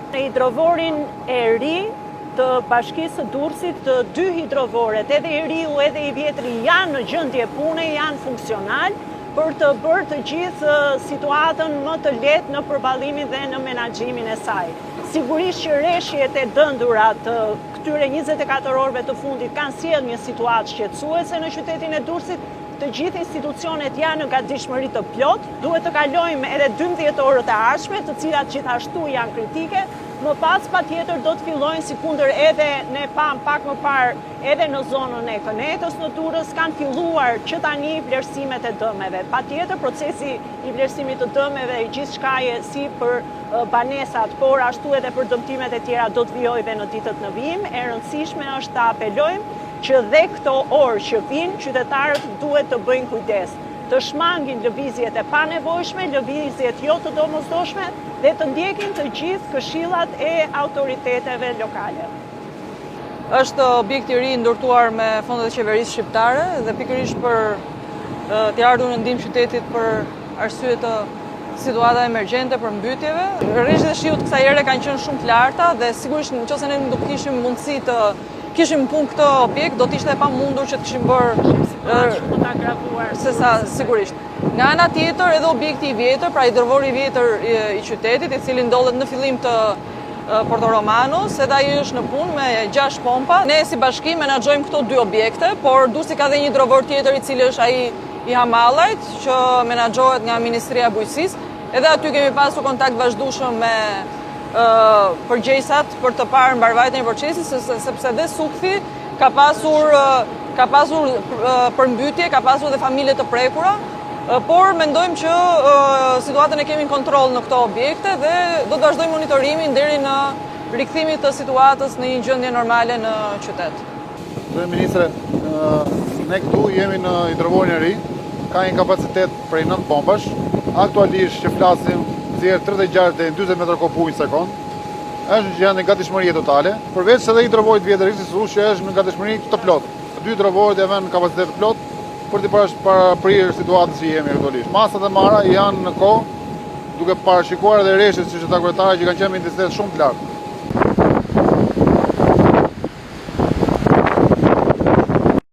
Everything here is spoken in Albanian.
Në hidrovorin e ri të bashkisë së Durrësit, të 2 hidrovoret, edhe i riu edhe i vjetri, janë në gjendje pune, janë funksional për të bërë të gjithë situatën më të lehtë në përballimin dhe në menaxhimin e saj. Sigurisht që rreshjet e dëndura të këtyre 24 orëve të fundit kanë sjellë një situatë shqetësuese në qytetin e Durrësit. Të gjithë institucionet janë në gatishmëri të plot, duhet të kalojmë edhe 12 orët e ardhshme, të cilat gjithashtu janë kritike. Më pas patjetër do të fillojnë sikundër edhe ne pam pak më parë edhe në zonën e Kënetës në Durrës kanë filluar që tani vlerësimet e dëmeve. Patjetër procesi i vlerësimit të dëmeve i gjithçkaje si për banesat, por ashtu edhe për dëmtimet e tjera do të vijojë dhe në ditët në vijim. E rëndësishme është ta apelojmë që dhe këto orë që vinë, qytetarët duhet të bëjnë kujdes, të shmangin lëvizjet e panevojshme, lëvizjet jo të domosdoshme dhe të ndjekin të gjithë këshillat e autoriteteve lokale. Është objekt i ri ndërtuar me fondet e qeverisë shqiptare dhe pikërisht për të ardhur në ndihmë qytetit për arsye të situata emergjente për mbytjeve. Rreshtet e shiut kësaj ere kanë qenë shumë të larta dhe sigurisht nëse ne nuk kishim mundësi të kishim punë këtë objekt, do të ishte e pamundur që të kishim bërë se sa sigurisht. Nga ana tjetër, edhe objekti i vjetër, pra hidrovori i vjetër i qytetit, i cili ndodhet në fillim të Porto Romanos, edhe ai është në punë me 6 pompa. Ne si bashki menaxhojmë këto 2 objekte, por Durrësi ka dhe një hidrovor tjetër i cili është ai i Hamallajt, që menaxhohet nga Ministria e Bujqësisë. Edhe aty kemi pasur kontakt vazhdueshëm me përgjegjësat për të parë mbarvajtjen e procesit, sepse dhe Sukthi ka pasur përmbytje, ka pasur dhe familje të prekura, por mendojmë që situatën e kemi në kontroll në këto objekte dhe do të vazhdojmë monitorimin deri në rikthimin të situatës në një gjendje normale në qytet. Zëri Ministre, ne këtu jemi në hidrovorin e ri, ka një kapacitet prej 9 pompash, aktualisht që flasim nxjerr 36 deri në 40 metra kubik në sekond. Është në gjendje gatishmërie totale, përveç se edhe hidrovorit vjetër që është në gatishmëri të plot. Të 2 hidrovorit janë në kapacitet të plot për të paraprirë situatën që jemi aktualisht. Masat e mara janë në kohë, duke parashikuar edhe rreshtet, siç ata kryetare që kanë qenë me intensitet shumë të lartë.